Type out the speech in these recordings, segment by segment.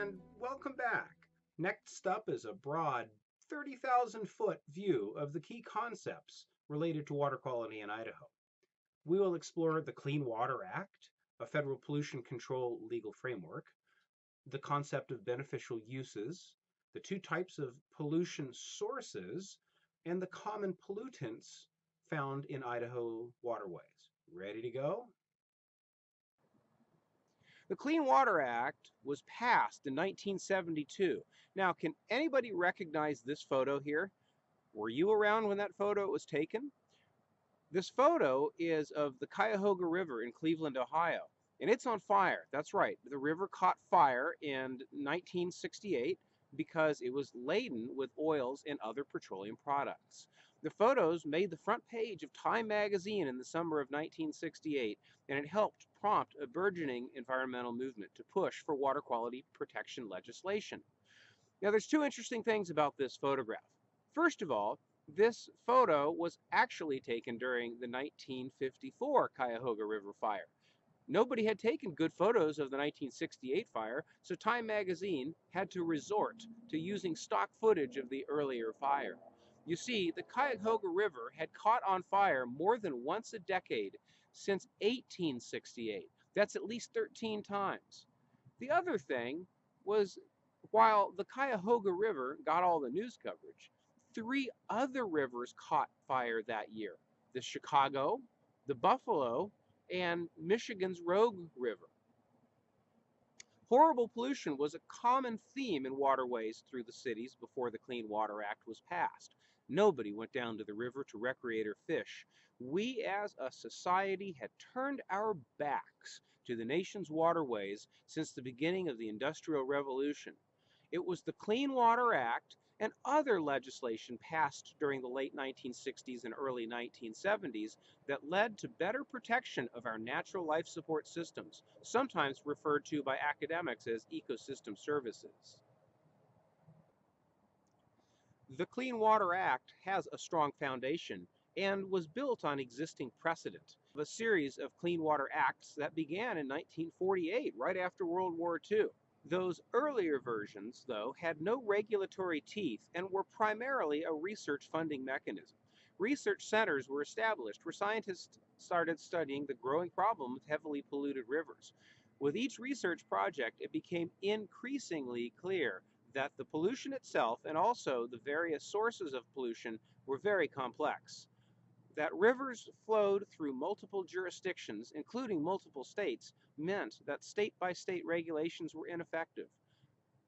and welcome back. Next up is a broad 30,000-foot view of the key concepts related to water quality in Idaho. We will explore the Clean Water Act, a federal pollution control legal framework, the concept of beneficial uses, the two types of pollution sources, and the common pollutants found in Idaho waterways. Ready to go? The Clean Water Act was passed in 1972. Now, can anybody recognize this photo here? Were you around when that photo was taken? This photo is of the Cuyahoga River in Cleveland, Ohio, and it's on fire. That's right, the river caught fire in 1968 because it was laden with oils and other petroleum products. The photos made the front page of Time magazine in the summer of 1968, and it helped prompt a burgeoning environmental movement to push for water quality protection legislation. Now, there's two interesting things about this photograph. First of all, this photo was actually taken during the 1954 Cuyahoga River fire. Nobody had taken good photos of the 1968 fire, so Time magazine had to resort to using stock footage of the earlier fire. You see, the Cuyahoga River had caught on fire more than once a decade since 1868. That's at least 13 times. The other thing was, while the Cuyahoga River got all the news coverage, three other rivers caught fire that year: the Chicago, the Buffalo, and Michigan's Rogue River. Horrible pollution was a common theme in waterways through the cities before the Clean Water Act was passed. Nobody went down to the river to recreate or fish. We as a society had turned our backs to the nation's waterways since the beginning of the Industrial Revolution. It was the Clean Water Act and other legislation passed during the late 1960s and early 1970s that led to better protection of our natural life support systems, sometimes referred to by academics as ecosystem services. The Clean Water Act has a strong foundation and was built on existing precedent of a series of Clean Water Acts that began in 1948, right after World War II. Those earlier versions, though, had no regulatory teeth and were primarily a research funding mechanism. Research centers were established where scientists started studying the growing problem of heavily polluted rivers. With each research project, it became increasingly clear that the pollution itself and also the various sources of pollution were very complex. That rivers flowed through multiple jurisdictions, including multiple states, meant that state-by-state regulations were ineffective.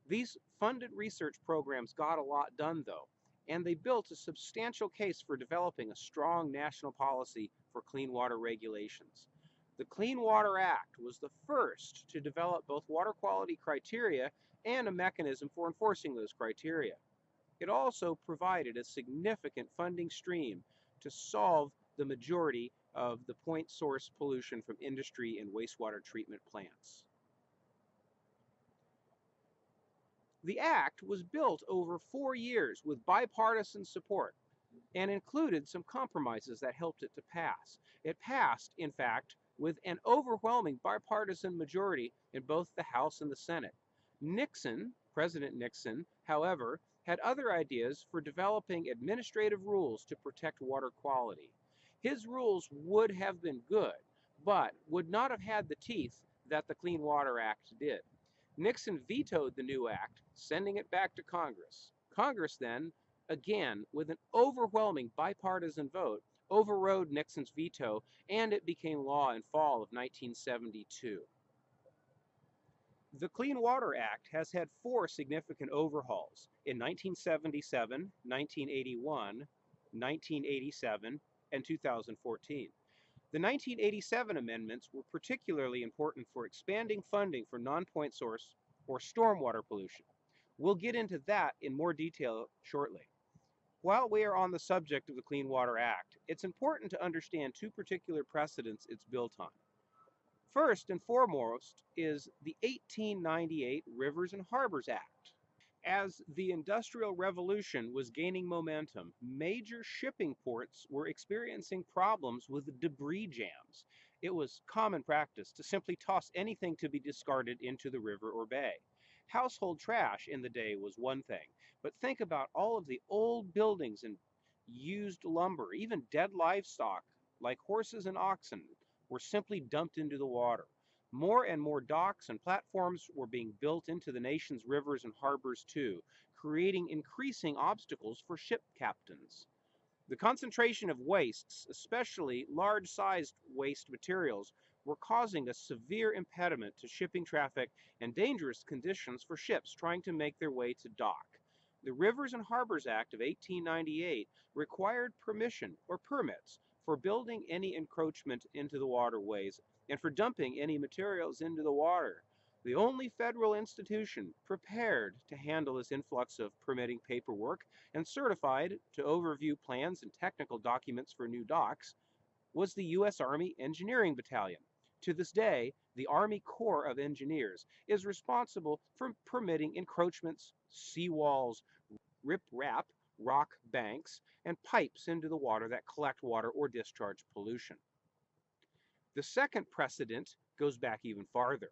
These funded research programs got a lot done, though, and they built a substantial case for developing a strong national policy for clean water regulations. The Clean Water Act was the first to develop both water quality criteria and a mechanism for enforcing those criteria. It also provided a significant funding stream to solve the majority of the point source pollution from industry and wastewater treatment plants. The Act was built over 4 years with bipartisan support and included some compromises that helped it to pass. It passed, in fact, with an overwhelming bipartisan majority in both the House and the Senate. President Nixon, however, had other ideas for developing administrative rules to protect water quality. His rules would have been good, but would not have had the teeth that the Clean Water Act did. Nixon vetoed the new act, sending it back to Congress. Congress then, again, with an overwhelming bipartisan vote, overrode Nixon's veto, and it became law in fall of 1972. The Clean Water Act has had 4 significant overhauls in 1977, 1981, 1987, and 2014. The 1987 amendments were particularly important for expanding funding for non-point source or stormwater pollution. We'll get into that in more detail shortly. While we are on the subject of the Clean Water Act, it's important to understand 2 particular precedents it's built on. First and foremost is the 1898 Rivers and Harbors Act. As the Industrial Revolution was gaining momentum, major shipping ports were experiencing problems with debris jams. It was common practice to simply toss anything to be discarded into the river or bay. Household trash in the day was one thing, but think about all of the old buildings and used lumber, even dead livestock like horses and oxen were simply dumped into the water. More and more docks and platforms were being built into the nation's rivers and harbors too, creating increasing obstacles for ship captains. The concentration of wastes, especially large-sized waste materials, were causing a severe impediment to shipping traffic and dangerous conditions for ships trying to make their way to dock. The Rivers and Harbors Act of 1898 required permission or permits for building any encroachment into the waterways and for dumping any materials into the water. The only federal institution prepared to handle this influx of permitting paperwork and certified to overview plans and technical documents for new docks was the U.S. Army Engineering Battalion. To this day, the Army Corps of Engineers is responsible for permitting encroachments, seawalls, riprap, rock banks, and pipes into the water that collect water or discharge pollution. The second precedent goes back even farther.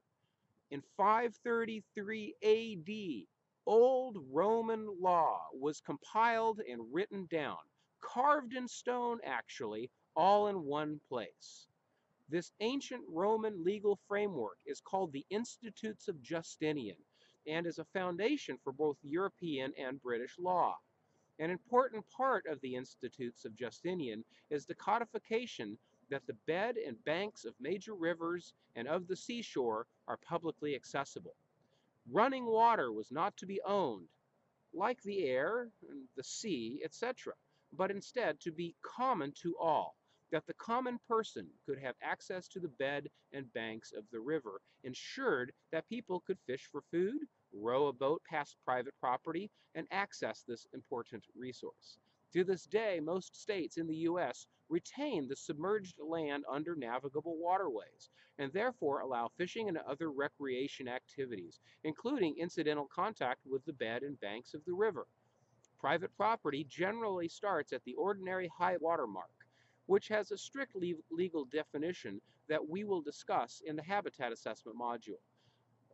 In 533 AD, old Roman law was compiled and written down, carved in stone actually, all in one place. This ancient Roman legal framework is called the Institutes of Justinian and is a foundation for both European and British law. An important part of the Institutes of Justinian is the codification that the bed and banks of major rivers and of the seashore are publicly accessible. Running water was not to be owned, like the air, the sea, etc., but instead to be common to all, that the common person could have access to the bed and banks of the river, ensured that people could fish for food, row a boat past private property, and access this important resource. To this day, most states in the U.S. retain the submerged land under navigable waterways, and therefore allow fishing and other recreation activities, including incidental contact with the bed and banks of the river. Private property generally starts at the ordinary high water mark, which has a strict legal definition that we will discuss in the Habitat Assessment module.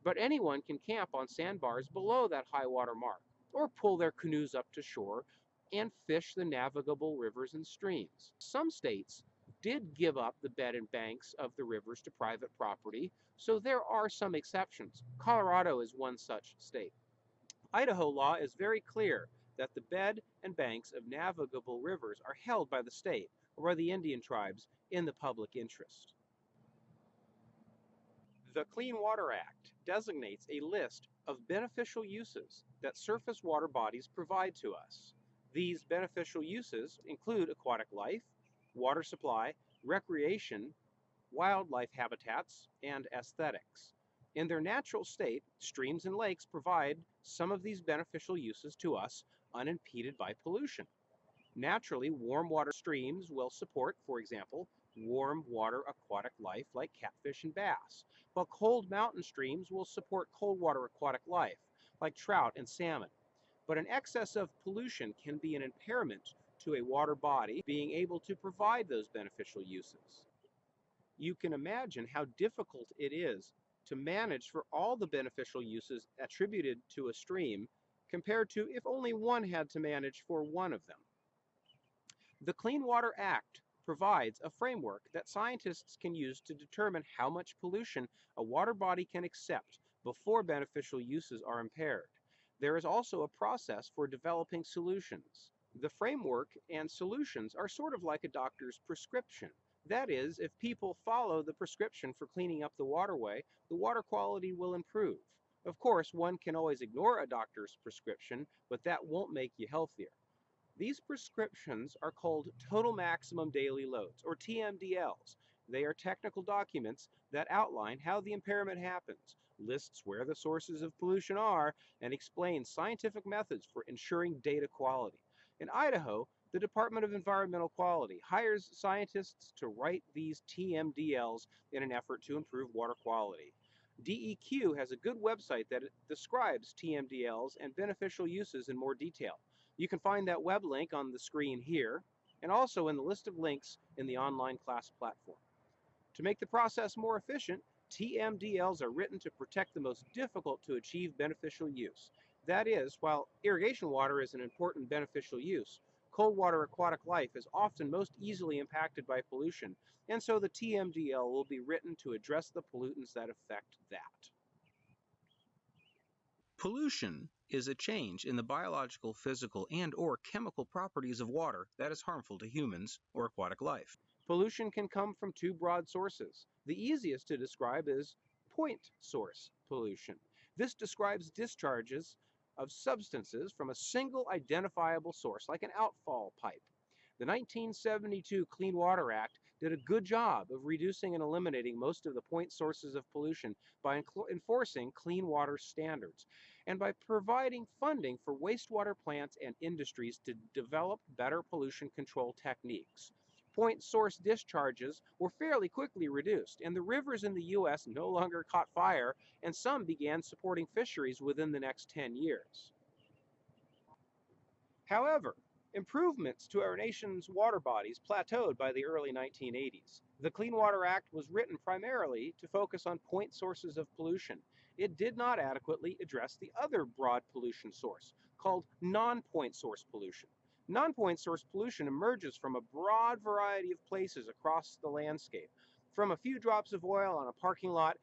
But anyone can camp on sandbars below that high water mark, or pull their canoes up to shore and fish the navigable rivers and streams. Some states did give up the bed and banks of the rivers to private property, so there are some exceptions. Colorado is one such state. Idaho law is very clear that the bed and banks of navigable rivers are held by the state or by the Indian tribes in the public interest. The Clean Water Act designates a list of beneficial uses that surface water bodies provide to us. These beneficial uses include aquatic life, water supply, recreation, wildlife habitats, and aesthetics. In their natural state, streams and lakes provide some of these beneficial uses to us unimpeded by pollution. Naturally, warm water streams will support, for example, warm water aquatic life like catfish and bass, while cold mountain streams will support cold water aquatic life like trout and salmon. But an excess of pollution can be an impairment to a water body being able to provide those beneficial uses. You can imagine how difficult it is to manage for all the beneficial uses attributed to a stream compared to if only one had to manage for one of them. The Clean Water Act provides a framework that scientists can use to determine how much pollution a water body can accept before beneficial uses are impaired. There is also a process for developing solutions. The framework and solutions are sort of like a doctor's prescription. That is, if people follow the prescription for cleaning up the waterway, the water quality will improve. Of course, one can always ignore a doctor's prescription, but that won't make you healthier. These prescriptions are called Total Maximum Daily Loads, or Tmdls. They are technical documents that outline how the impairment happens, lists where the sources of pollution are, and explains scientific methods for ensuring data quality. In Idaho, the Department of Environmental Quality hires scientists to write these Tmdls in an effort to improve water quality. DEQ has a good website that describes Tmdls and beneficial uses in more detail. You can find that web link on the screen here, and also in the list of links in the online class platform. To make the process more efficient, TMDLs are written to protect the most difficult to achieve beneficial use. That is, while irrigation water is an important beneficial use, cold water aquatic life is often most easily impacted by pollution, and so the TMDL will be written to address the pollutants that affect that. Pollution is a change in the biological, physical, and/or chemical properties of water that is harmful to humans or aquatic life. Pollution can come from two broad sources. The easiest to describe is point source pollution. This describes discharges of substances from a single identifiable source, like an outfall pipe. The 1972 Clean Water Act did a good job of reducing and eliminating most of the point sources of pollution by enforcing clean water standards and by providing funding for wastewater plants and industries to develop better pollution control techniques. Point source discharges were fairly quickly reduced, and the rivers in the U.S. no longer caught fire, and some began supporting fisheries within the next 10 years. However, improvements to our nation's water bodies plateaued by the early 1980s. The Clean Water Act was written primarily to focus on point sources of pollution. It did not adequately address the other broad pollution source, called non-point source pollution. Non-point source pollution emerges from a broad variety of places across the landscape, from a few drops of oil on a parking lot,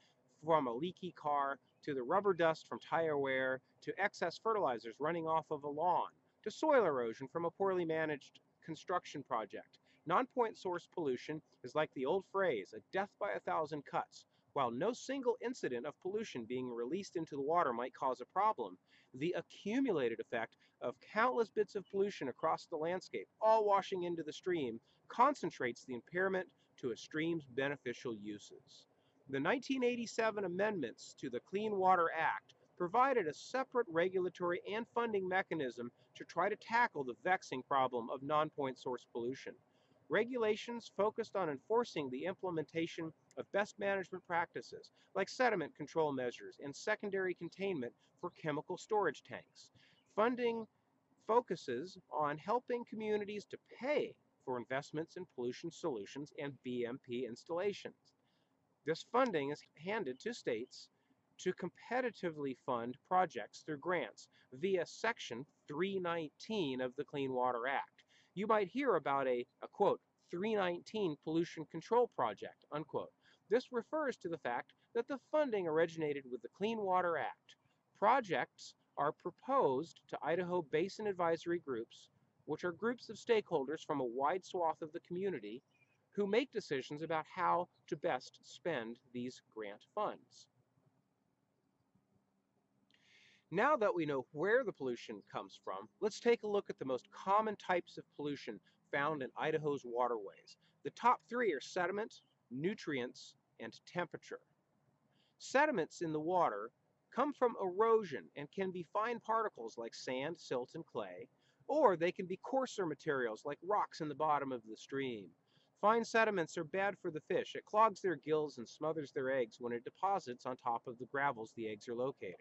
from a leaky car, to the rubber dust from tire wear, to excess fertilizers running off of a lawn, to soil erosion from a poorly managed construction project. Non-point source pollution is like the old phrase, a death by 1,000 cuts. While no single incident of pollution being released into the water might cause a problem, the accumulated effect of countless bits of pollution across the landscape, all washing into the stream, concentrates the impairment to a stream's beneficial uses. The 1987 amendments to the Clean Water Act provided a separate regulatory and funding mechanism to try to tackle the vexing problem of non-point source pollution. Regulations focused on enforcing the implementation of best management practices, like sediment control measures and secondary containment for chemical storage tanks. Funding focuses on helping communities to pay for investments in pollution solutions and BMP installations. This funding is handed to states to competitively fund projects through grants via Section 319 of the Clean Water Act. You might hear about a quote, 319 pollution control project, unquote. This refers to the fact that the funding originated with the Clean Water Act. Projects are proposed to Idaho Basin Advisory Groups, which are groups of stakeholders from a wide swath of the community who make decisions about how to best spend these grant funds. Now that we know where the pollution comes from, let's take a look at the most common types of pollution found in Idaho's waterways. The top three are sediment, nutrients, and temperature. Sediments in the water come from erosion and can be fine particles like sand, silt, and clay, or they can be coarser materials like rocks in the bottom of the stream. Fine sediments are bad for the fish. It clogs their gills and smothers their eggs when it deposits on top of the gravels the eggs are located.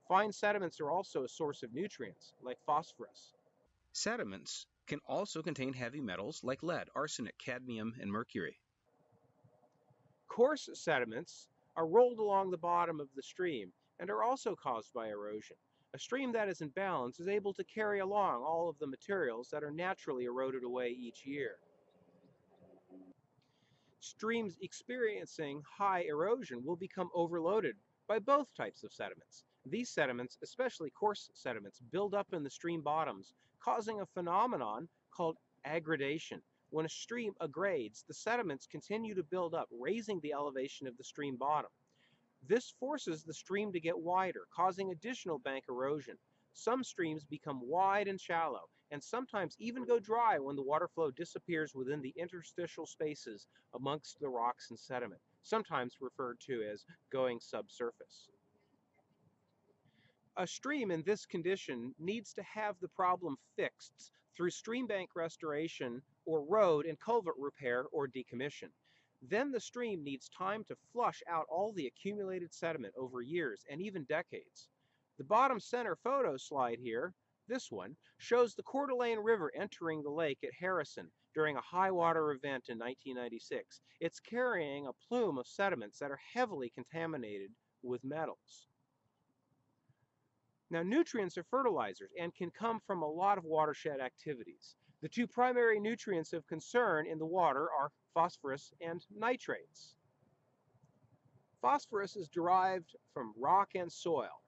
Fine sediments are also a source of nutrients, like phosphorus. Sediments can also contain heavy metals like lead, arsenic, cadmium, and mercury. Coarse sediments are rolled along the bottom of the stream and are also caused by erosion. A stream that is in balance is able to carry along all of the materials that are naturally eroded away each year. Streams experiencing high erosion will become overloaded by both types of sediments. These sediments, especially coarse sediments, build up in the stream bottoms, causing a phenomenon called aggradation. When a stream aggrades, the sediments continue to build up, raising the elevation of the stream bottom. This forces the stream to get wider, causing additional bank erosion. Some streams become wide and shallow, and sometimes even go dry when the water flow disappears within the interstitial spaces amongst the rocks and sediment, sometimes referred to as going subsurface. A stream in this condition needs to have the problem fixed through stream bank restoration or road and culvert repair or decommission. Then the stream needs time to flush out all the accumulated sediment over years and even decades. The bottom center photo slide here This one shows the Coeur d'Alene River entering the lake at Harrison during a high water event in 1996. It's carrying a plume of sediments that are heavily contaminated with metals. Now, nutrients are fertilizers and can come from a lot of watershed activities. The two primary nutrients of concern in the water are phosphorus and nitrates. Phosphorus is derived from rock and soil.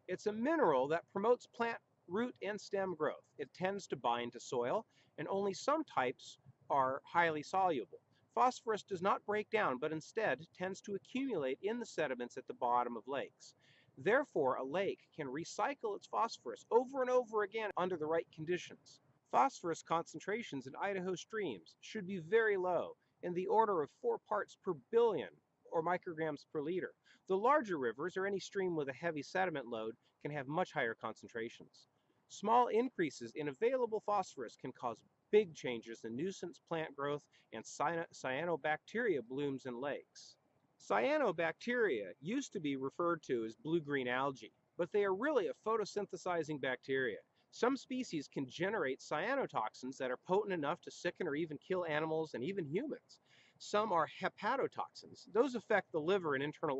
It's a mineral that promotes plant root and stem growth. It tends to bind to soil, and only some types are highly soluble. Phosphorus does not break down, but instead tends to accumulate in the sediments at the bottom of lakes. Therefore, a lake can recycle its phosphorus over and over again under the right conditions. Phosphorus concentrations in Idaho streams should be very low, in the order of 4 parts per billion, or micrograms per liter. The larger rivers, or any stream with a heavy sediment load, can have much higher concentrations. Small increases in available phosphorus can cause big changes in nuisance plant growth and cyanobacteria blooms in lakes. Cyanobacteria used to be referred to as blue-green algae, but they are really a photosynthesizing bacteria. Some species can generate cyanotoxins that are potent enough to sicken or even kill animals and even humans. Some are hepatotoxins. Those affect the liver and internal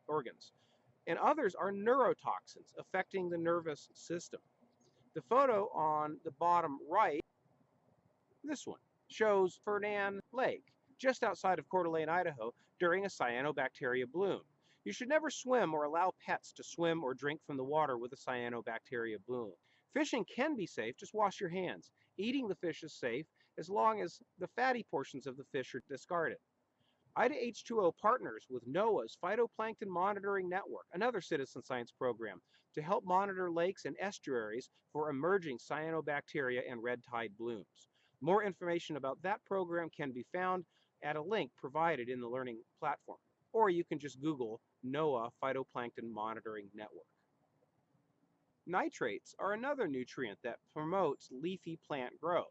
organs. And others are neurotoxins, affecting the nervous system. The photo on the bottom right, this one, shows Fernan Lake, just outside of Coeur d'Alene, Idaho, during a cyanobacteria bloom. You should never swim or allow pets to swim or drink from the water with a cyanobacteria bloom. Fishing can be safe, just wash your hands. Eating the fish is safe as long as the fatty portions of the fish are discarded. IDAH2O partners with NOAA's Phytoplankton Monitoring Network, another citizen science program, to help monitor lakes and estuaries for emerging cyanobacteria and red tide blooms. More information about that program can be found at a link provided in the learning platform, or you can just Google NOAA Phytoplankton Monitoring Network. Nitrates are another nutrient that promotes leafy plant growth.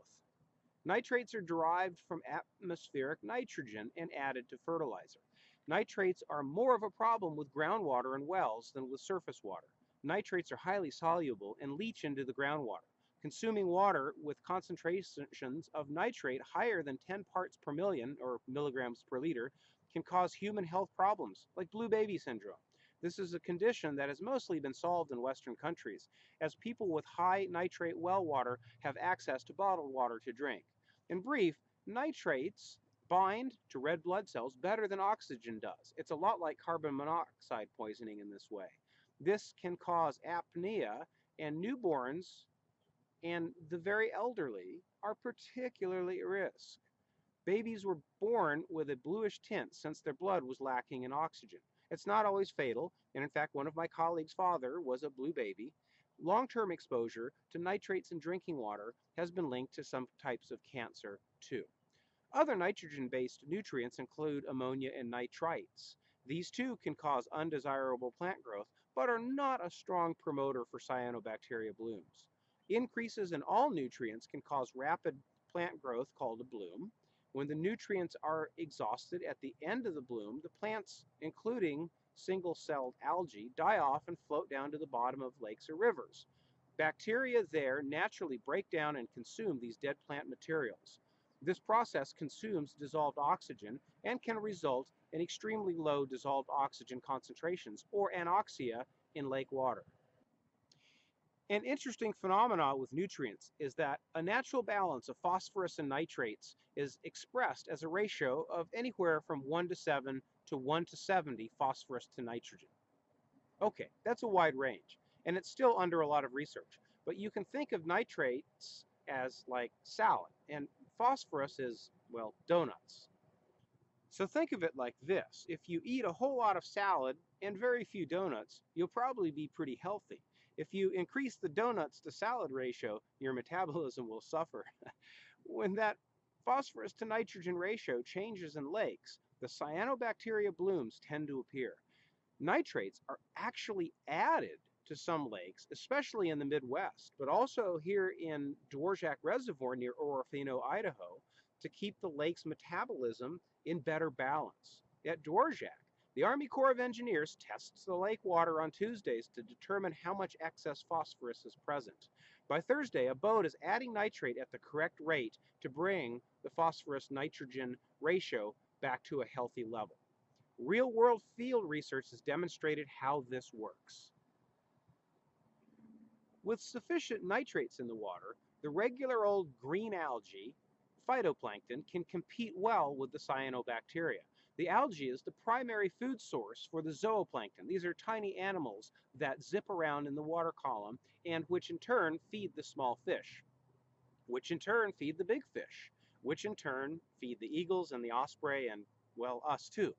Nitrates are derived from atmospheric nitrogen and added to fertilizer. Nitrates are more of a problem with groundwater and wells than with surface water. Nitrates are highly soluble and leach into the groundwater. Consuming water with concentrations of nitrate higher than 10 parts per million, or milligrams per liter, can cause human health problems like blue baby syndrome. This is a condition that has mostly been solved in Western countries, as people with high nitrate well water have access to bottled water to drink. In brief, nitrates bind to red blood cells better than oxygen does. It's a lot like carbon monoxide poisoning in this way. This can cause apnea, and newborns and the very elderly are particularly at risk. Babies were born with a bluish tint since their blood was lacking in oxygen. It's not always fatal, and in fact, one of my colleagues' father was a blue baby. Long-term exposure to nitrates in drinking water has been linked to some types of cancer too. Other nitrogen-based nutrients include ammonia and nitrites. These too can cause undesirable plant growth, but are not a strong promoter for cyanobacteria blooms. Increases in all nutrients can cause rapid plant growth called a bloom. When the nutrients are exhausted at the end of the bloom, the plants, including single-celled algae, die off and float down to the bottom of lakes or rivers. Bacteria there naturally break down and consume these dead plant materials. This process consumes dissolved oxygen and can result in extremely low dissolved oxygen concentrations, or anoxia, in lake water. An interesting phenomenon with nutrients is that a natural balance of phosphorus and nitrates is expressed as a ratio of anywhere from 1 to 7 to 1 to 70 phosphorus to nitrogen. Okay, that's a wide range, and it's still under a lot of research, but you can think of nitrates as like salad, and phosphorus is, well, donuts. So think of it like this: if you eat a whole lot of salad and very few donuts, you'll probably be pretty healthy. If you increase the donuts to salad ratio, your metabolism will suffer. When that phosphorus to nitrogen ratio changes in lakes, the cyanobacteria blooms tend to appear. Nitrates are actually added to some lakes, especially in the Midwest, but also here in Dvorak Reservoir near Orofino, Idaho, to keep the lake's metabolism in better balance. At Dvorak, The Army Corps of Engineers tests the lake water on Tuesdays to determine how much excess phosphorus is present. By Thursday, a boat is adding nitrate at the correct rate to bring the phosphorus-nitrogen ratio back to a healthy level. Real-world field research has demonstrated how this works. With sufficient nitrates in the water, the regular old green algae, phytoplankton, can compete well with the cyanobacteria. The algae is the primary food source for the zooplankton. These are tiny animals that zip around in the water column and which in turn feed the small fish, which in turn feed the big fish, which in turn feed the eagles and the osprey and, well, us too.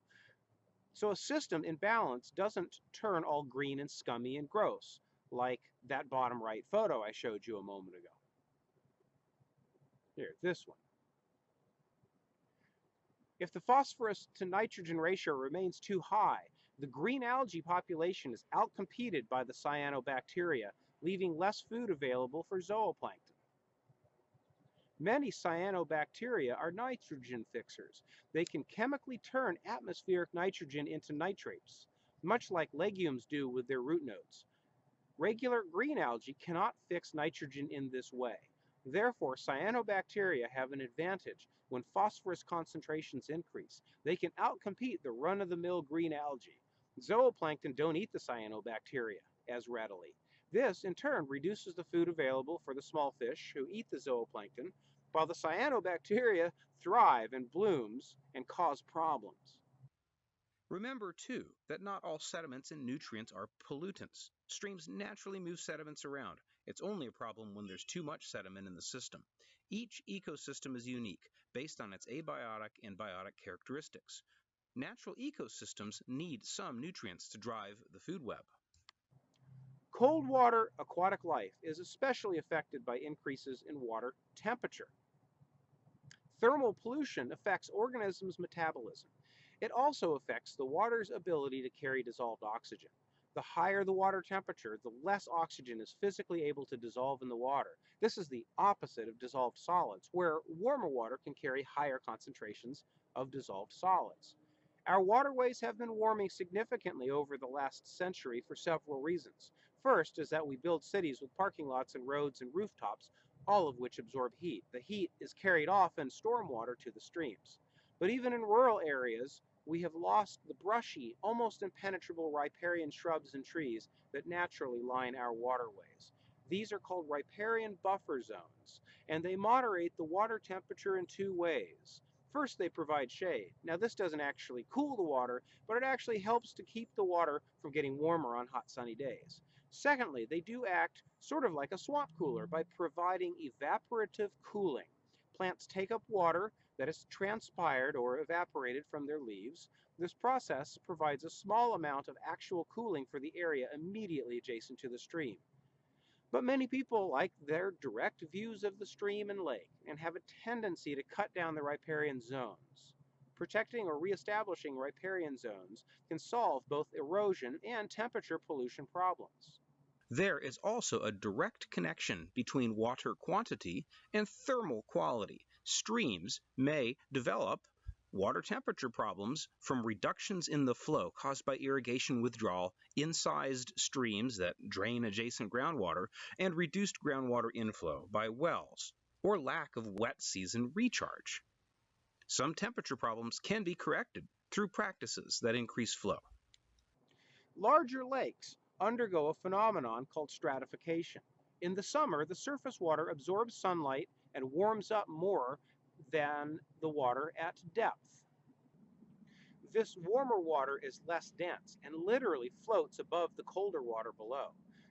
So a system in balance doesn't turn all green and scummy and gross, like that bottom right photo I showed you a moment ago. Here, this one. If the phosphorus to nitrogen ratio remains too high, the green algae population is outcompeted by the cyanobacteria, leaving less food available for zooplankton. Many cyanobacteria are nitrogen fixers. They can chemically turn atmospheric nitrogen into nitrates, much like legumes do with their root nodes. Regular green algae cannot fix nitrogen in this way. Therefore, cyanobacteria have an advantage when phosphorus concentrations increase. They can outcompete the run-of-the-mill green algae. Zooplankton don't eat the cyanobacteria as readily. This, in turn, reduces the food available for the small fish who eat the zooplankton, while the cyanobacteria thrive and blooms and cause problems. Remember, too, that not all sediments and nutrients are pollutants. Streams naturally move sediments around. It's only a problem when there's too much sediment in the system. Each ecosystem is unique, based on its abiotic and biotic characteristics. Natural ecosystems need some nutrients to drive the food web. Cold water aquatic life is especially affected by increases in water temperature. Thermal pollution affects organisms' metabolism. It also affects the water's ability to carry dissolved oxygen. The higher the water temperature, the less oxygen is physically able to dissolve in the water. This is the opposite of dissolved solids, where warmer water can carry higher concentrations of dissolved solids. Our waterways have been warming significantly over the last century for several reasons. First is that we build cities with parking lots and roads and rooftops, all of which absorb heat. The heat is carried off in stormwater to the streams. But even in rural areas, we have lost the brushy, almost impenetrable riparian shrubs and trees that naturally line our waterways. These are called riparian buffer zones, and they moderate the water temperature in two ways. First, they provide shade. Now, this doesn't actually cool the water, but it actually helps to keep the water from getting warmer on hot, sunny days. Secondly, they do act sort of like a swamp cooler by providing evaporative cooling. Plants take up water that is transpired or evaporated from their leaves. This process provides a small amount of actual cooling for the area immediately adjacent to the stream. But many people like their direct views of the stream and lake and have a tendency to cut down the riparian zones. Protecting or reestablishing riparian zones can solve both erosion and temperature pollution problems. There is also a direct connection between water quantity and thermal quality. Streams may develop water temperature problems from reductions in the flow caused by irrigation withdrawal, incised streams that drain adjacent groundwater, and reduced groundwater inflow by wells, or lack of wet season recharge. Some temperature problems can be corrected through practices that increase flow. Larger lakes undergo a phenomenon called stratification. In the summer, the surface water absorbs sunlight and warms up more than the water at depth. This warmer water is less dense and literally floats above the colder water below.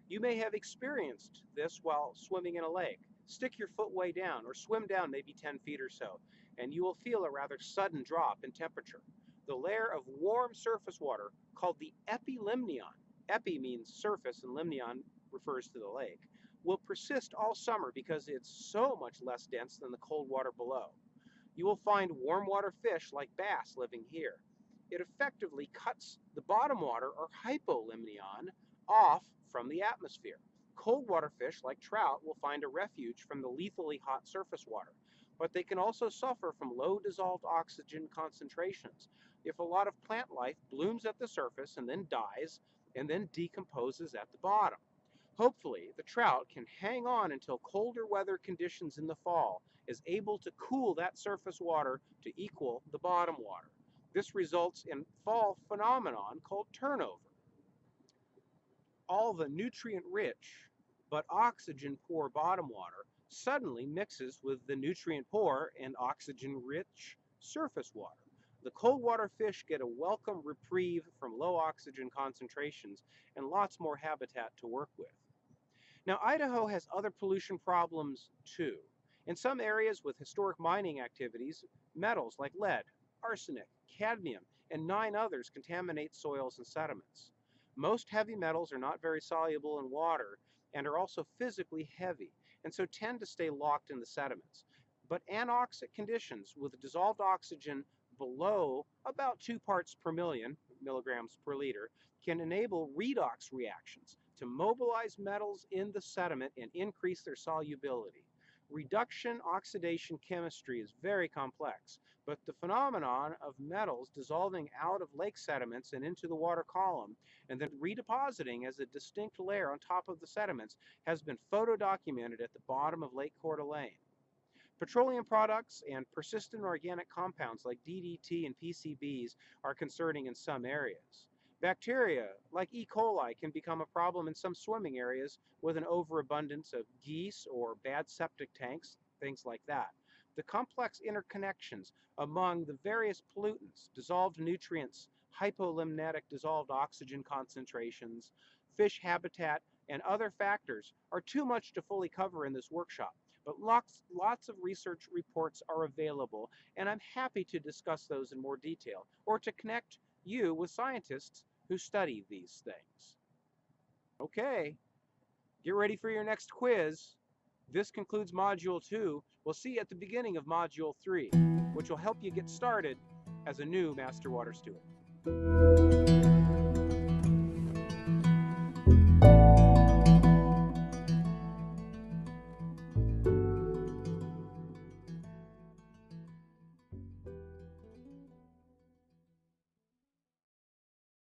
You may have experienced this while swimming in a lake. Stick your foot way down or swim down maybe 10 feet or so, and you will feel a rather sudden drop in temperature. The layer of warm surface water, called the epilimnion, epi means surface and limnion refers to the lake, will persist all summer because it's so much less dense than the cold water below. You will find warm water fish like bass living here. It effectively cuts the bottom water, or hypolimnion, off from the atmosphere. Cold water fish like trout will find a refuge from the lethally hot surface water, but they can also suffer from low dissolved oxygen concentrations. if a lot of plant life blooms at the surface and then dies and then decomposes at the bottom. Hopefully, the trout can hang on until colder weather conditions in the fall is able to cool that surface water to equal the bottom water. This results in fall phenomenon called turnover. All the nutrient-rich but oxygen-poor bottom water suddenly mixes with the nutrient-poor and oxygen-rich surface water. The cold water fish get a welcome reprieve from low oxygen concentrations and lots more habitat to work with. Now, Idaho has other pollution problems too. In some areas with historic mining activities, metals like lead, arsenic, cadmium, and 9 others contaminate soils and sediments. Most heavy metals are not very soluble in water and are also physically heavy, and so tend to stay locked in the sediments. But anoxic conditions with dissolved oxygen below about 2 parts per million, milligrams per liter, can enable redox reactions to mobilize metals in the sediment and increase their solubility. Reduction oxidation chemistry is very complex, but the phenomenon of metals dissolving out of lake sediments and into the water column and then redepositing as a distinct layer on top of the sediments has been photo-documented at the bottom of Lake Coeur d'Alene. Petroleum products and persistent organic compounds like DDT and PCBs are concerning in some areas. Bacteria like E. coli can become a problem in some swimming areas with an overabundance of geese or bad septic tanks, things like that. The complex interconnections among the various pollutants, dissolved nutrients, hypolimnetic dissolved oxygen concentrations, fish habitat, and other factors are too much to fully cover in this workshop. But lots of research reports are available, and I'm happy to discuss those in more detail or to connect you with scientists who study these things. Okay, get ready for your next quiz. This concludes Module 2. We'll see you at the beginning of Module 3, which will help you get started as a new Master Water Steward.